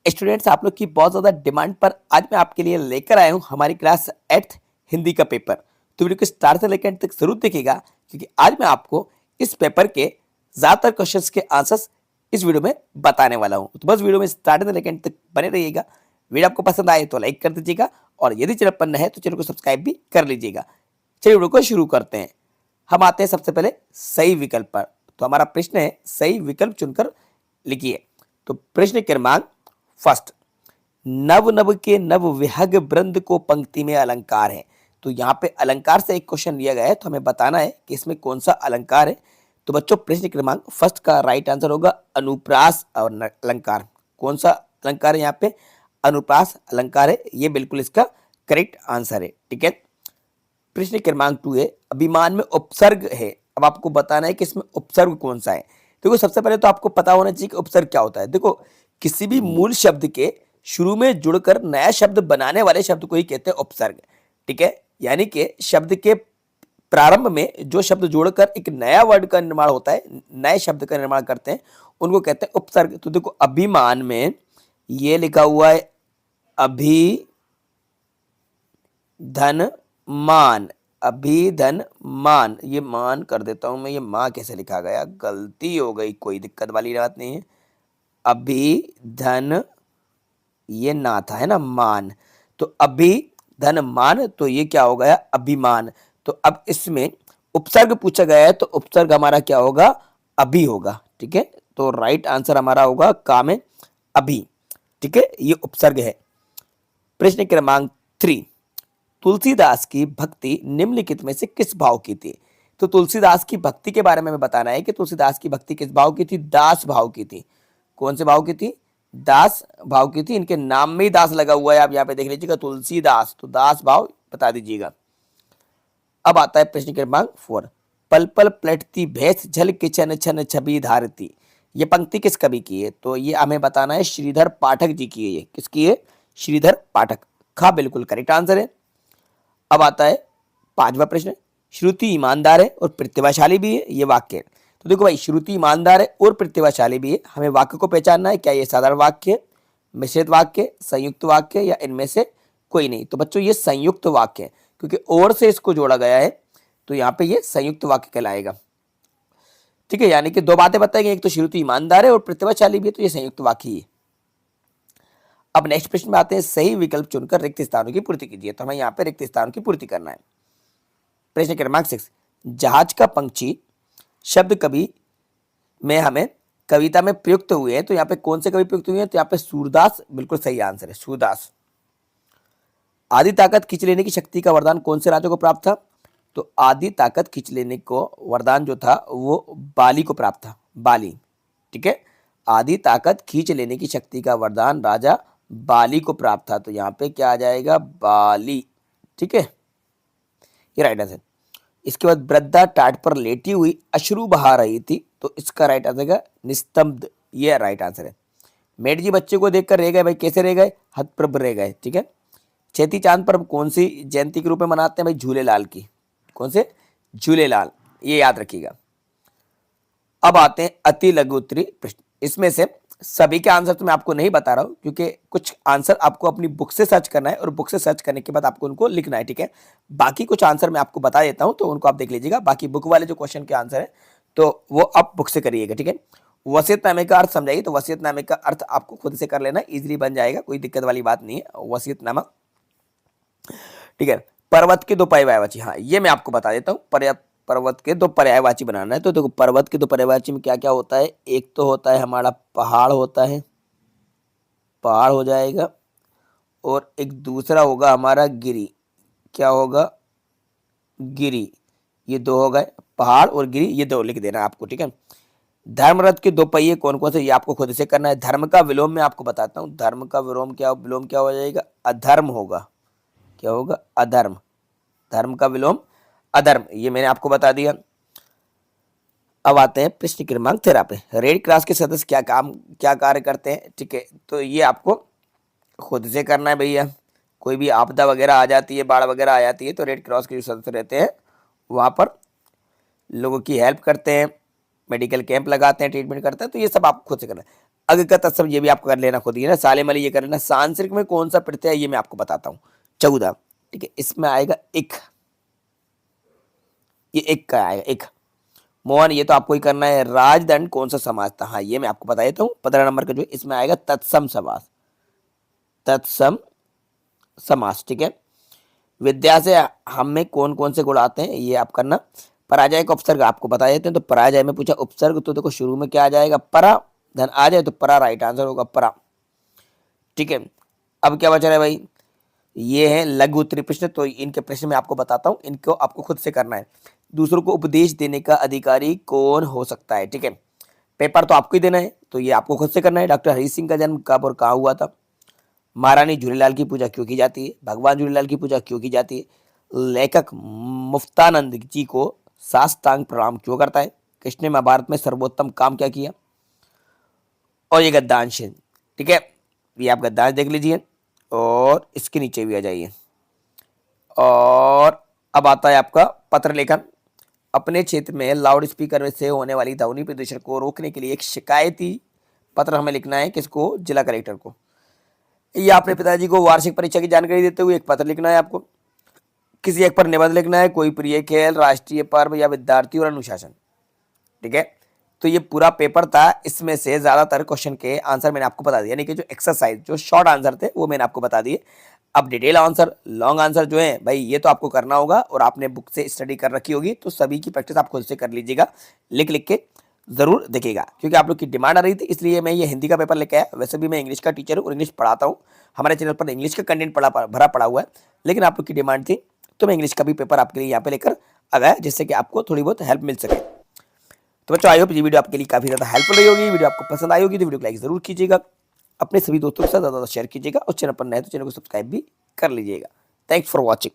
Students, आप लोग की बहुत ज़्यादा डिमांड पर आज मैं आपके लिए लेकर आया हूँ हमारी क्लास 8th हिंदी का पेपर। तो वीडियो को स्टार्ट से लेकर एंड तक जरूर देखिएगा, क्योंकि आज मैं आपको इस पेपर के ज़्यादातर क्वेश्चंस के आंसर्स इस वीडियो में बताने वाला हूँ। तो बस वीडियो में स्टार्ट से लेकर एंड तक बने रहिएगा। वीडियो आपको पसंद आए तो लाइक कर दीजिएगा, और यदि चैनल पर नए है तो चैनल को सब्सक्राइब भी कर लीजिएगा। चलिए वीडियो को शुरू करते हैं। हम आते हैं सबसे पहले सही विकल्प पर। तो हमारा प्रश्न है, सही विकल्प चुनकर लिखिए। तो प्रश्न क्रमांक फर्स्ट, नव नव के नव विहग वृंद को पंक्ति में अलंकार है। तो यहाँ पे अलंकार से एक क्वेश्चन लिया गया है, तो हमें बताना है कि इसमें कौन सा अलंकार है। तो बच्चों, प्रश्न क्रमांक फर्स्ट का राइट आंसर होगा अनुप्रास और अलंकार। कौन सा अलंकार है यहाँ पे? अनुप्रास अलंकार है, ये बिल्कुल इसका करेक्ट आंसर है। ठीक है। प्रश्न क्रमांक 2 है, अभिमान में उपसर्ग है। अब आपको बताना है कि इसमें उपसर्ग कौन सा है। देखो, सबसे पहले तो आपको पता होना चाहिए कि उपसर्ग क्या होता है। देखो, किसी भी मूल शब्द के शुरू में जुड़कर नया शब्द बनाने वाले शब्द को ही कहते हैं उपसर्ग। ठीक है, यानी कि शब्द के प्रारंभ में जो शब्द जोड़कर एक नया वर्ड का निर्माण होता है, नए शब्द का निर्माण करते हैं, उनको कहते हैं उपसर्ग। तो देखो, अभिमान में ये लिखा हुआ है अभी धन मान, अभी धन मान, ये मान कर देता हूं मैं, ये मां कैसे लिखा गया, गलती हो गई, कोई दिक्कत वाली बात नहीं है। अभी धन, ये ना था, है ना, मान। तो अभी धन मान, तो ये क्या हो गया, अभिमान। तो अब इसमें उपसर्ग पूछा गया है, तो उपसर्ग हमारा क्या होगा, अभी होगा। ठीक है, तो राइट आंसर हमारा होगा का में अभी। ठीक है, ये उपसर्ग है। प्रश्न क्रमांक 3, तुलसीदास की भक्ति निम्नलिखित में से किस भाव की थी। तो तुलसीदास की भक्ति के बारे में हमें बताना है कि तुलसीदास की भक्ति किस भाव की थी। दास भाव की थी। कौन से भाव की थी? दास भाव की थी। इनके नाम में ही दास लगा हुआ है, आप यहाँ पे देख लीजिएगा, तुलसीदास, तो दास भाव बता दीजिएगा। अब आता है प्रश्न क्रमांक 4, पल पल पलटती भैंस झल किचन छन छवि धारती। ये पंक्ति किस कवि की है? तो ये हमें बताना है, श्रीधर पाठक जी की है। ये किसकी है? श्रीधर पाठक। खा बिल्कुल करेक्ट आंसर है। अब आता है 5वां प्रश्न, श्रुति ईमानदार है और प्रतिभाशाली भी है, ये वाक्य है। तो देखो भाई, श्रुति ईमानदार है और प्रतिभाशाली भी है, हमें वाक्य को पहचानना है। क्या ये साधारण वाक्य है, मिश्रित वाक्य, संयुक्त वाक्य, या इनमें से कोई नहीं? तो बच्चों, ये संयुक्त वाक्य है, क्योंकि और से इसको जोड़ा गया है, तो यहाँ पे ये संयुक्त वाक्य कहलाएगा। ठीक है, यानी कि दो बातें बताएंगे, एक तो श्रुति ईमानदार है और प्रतिभाशाली भी है, तो ये संयुक्त वाक्य ही है। अब नेक्स्ट प्रश्न में आते हैं, सही विकल्प चुनकर रिक्त स्थानों की पूर्ति कीजिए। तो हमें यहाँ पे रिक्त स्थानों की पूर्ति करना है। प्रश्न क्रमांक 6, जहाज का पंछी शब्द कवि में हमें कविता में प्रयुक्त हुए हैं, तो यहाँ पे कौन से कवि प्रयुक्त हुए हैं? तो यहाँ पे सूरदास बिल्कुल सही आंसर है, सूरदास। आदि ताकत खींच लेने की शक्ति का वरदान कौन से राजा को प्राप्त था? तो आदि ताकत खींच लेने को वरदान जो था वो बाली को प्राप्त था, बाली। ठीक है, आदि ताकत खींच लेने की शक्ति का वरदान राजा बाली को प्राप्त था, तो यहाँ पे क्या आ जाएगा, बाली। ठीक है, ये राइट आंसर। इसके बाद वृद्धा टाट पर लेटी हुई अश्रु बहा रही थी, तो इसका राइट आंसर है निस्तब्ध, ये राइट आंसर है। मेड जी बच्चे को देखकर रह गए, भाई कैसे रह गए, हतप्रभ रह गए। ठीक है, चेती चांद पर कौन सी जयंती के रूप में मनाते हैं? भाई झूलेलाल की। कौन से? झूलेलाल, ये याद रखिएगा। अब आते हैं अति लघु उत्तरी प्रश्न। इसमें से सभी के आंसर तो मैं आपको नहीं बता रहा हूं, क्योंकि कुछ आंसर आपको अपनी बुक से सर्च करना है, और बुक से सर्च करने के बाद आपको उनको लिखना है। ठीक है, बाकी कुछ आंसर मैं आपको बता देता हूं, तो उनको आप देख लीजिएगा। बाकी बुक वाले जो क्वेश्चन के आंसर है, तो वो आप बुक से करिएगा। ठीक है, वसीयतनामे का अर्थ समझाइए। तो वसीयतनामे का अर्थ आपको खुद से कर लेना, इजीली बन जाएगा, कोई दिक्कत वाली बात नहीं है। वसीयतनामा, ठीक है। पर्वत के दो पर्यायवाची, हाँ ये मैं आपको बता देता हूँ। पर्वत के दो पर्यायवाची बनाना है। तो देखो, पर्वत के दो पर्यायवाची में क्या क्या होता है? एक तो होता है हमारा पहाड़ होता है, पहाड़ हो जाएगा, और एक दूसरा होगा हमारा गिरी। क्या होगा? गिरी। ये दो हो गए, पहाड़ और गिरी, ये दो लिख देना आपको। ठीक है, धर्मरथ के दो पहिए कौन कौन से, ये आपको खुद से करना है। धर्म का विलोम मैं आपको बताता हूँ। धर्म का विलोम क्या हो जाएगा? अधर्म होगा। क्या होगा? अधर्म। धर्म का विलोम अधर्म, ये मैंने आपको बता दिया। अब आते हैं प्रश्न क्रमांक 13 पे, रेड क्रॉस के सदस्य क्या कार्य करते हैं? ठीक है, तो ये आपको खुद से करना है भैया। कोई भी आपदा वगैरह आ जाती है, बाढ़ वगैरह आ जाती है, तो रेड क्रॉस के जो सदस्य रहते हैं वहाँ पर लोगों की हेल्प करते हैं, मेडिकल कैंप लगाते हैं, ट्रीटमेंट करते हैं, तो ये सब आपको खुद से करना है। अग का तत्सम ये भी आपको कर लेना खुद ही है ना, साले मले ये कर लेना। सांसर्गिक में कौन सा प्रत्यय है ये मैं आपको बताता हूँ। 14, ठीक है, इसमें आएगा इक, ये एक का आएगा एक। मोहन ये तो आपको ही करना है। राजदंड कौन सा समास था, हाँ ये मैं आपको बता देता हूँ। 15 नंबर का जो है इसमें आएगा तत्सम समास, तत्सम समास, ठीक है। विद्या से हम में कौन कौन से गुण आते हैं ये आप करना। पराजय का उपसर्ग आपको बता देते हैं। तो पराजय में पूछा उपसर्ग, तो देखो शुरू में क्या आ जाएगा, परा, धन आ जाए तो परा राइट आंसर होगा, परा, ठीक है। अब क्या बचा है भाई, ये है लघु उत्तरीय प्रश्न। तो इनके प्रश्न मैं आपको बताता हूँ, इनको आपको खुद से करना है। दूसरों को उपदेश देने का अधिकारी कौन हो सकता है, ठीक है। पेपर तो आपको ही देना है, तो ये आपको खुद से करना है। डॉक्टर हरि सिंह का जन्म कब और कहाँ हुआ था। महारानी झूलेलाल की पूजा क्यों की जाती है। भगवान झूलेलाल की पूजा क्यों की जाती है। लेखक मुफ्तानंद जी को साष्टांग प्रणाम क्यों करता है। कृष्ण ने महाभारत में सर्वोत्तम काम क्या किया। और ये गद्यांश है, ठीक है, ये आप गद्यांश देख लीजिए और इसके नीचे भी आ जाइए। और अब आता है आपका पत्र लेखन। अपने क्षेत्र में लाउड स्पीकर से होने वाली ध्वनि प्रदूषण को रोकने के लिए एक शिकायती पत्र हमें लिखना है, किसको, जिला कलेक्टर को। या अपने पिताजी को वार्षिक परीक्षा की जानकारी देते हुए एक पत्र लिखना है आपको। किसी एक पर निबंध लिखना है, कोई प्रिय खेल, राष्ट्रीय पर्व या विद्यार्थी और अनुशासन, ठीक है। तो ये पूरा पेपर था, इसमें से ज्यादातर क्वेश्चन के आंसर मैंने आपको बता दिया, यानी कि जो एक्सरसाइज जो शॉर्ट आंसर थे वो मैंने आपको बता दिए। अब डिटेल आंसर, लॉन्ग आंसर जो है भाई ये तो आपको करना होगा, और आपने बुक से स्टडी कर रखी होगी, तो सभी की प्रैक्टिस आप खुद से कर लीजिएगा, लिख लिख के जरूर देखिएगा, क्योंकि आप लोग की डिमांड आ रही थी, इसलिए मैं ये हिंदी का पेपर लेके आया। वैसे भी मैं इंग्लिश का टीचर हूँ और इंग्लिश पढ़ाता हूँ, हमारे चैनल पर इंग्लिश का कंटेंट भरा पड़ा हुआ है, लेकिन आप लोग की डिमांड थी तो मैं इंग्लिश का भी पेपर आपके लिए यहाँ पे लेकर आ गया, जिससे कि आपको थोड़ी बहुत हेल्प मिल सके। तो बच्चों आई होप ये वीडियो आपके लिए काफी ज्यादा हेल्पफुल रही होगी। वीडियो आपको पसंद आई होगी तो वीडियो को लाइक जरूर कीजिएगा, अपने सभी दोस्तों के साथ ज्यादा शेयर कीजिएगा, और चैनल पर नए तो चैनल को सब्सक्राइब भी कर लीजिएगा। Thanks for watching.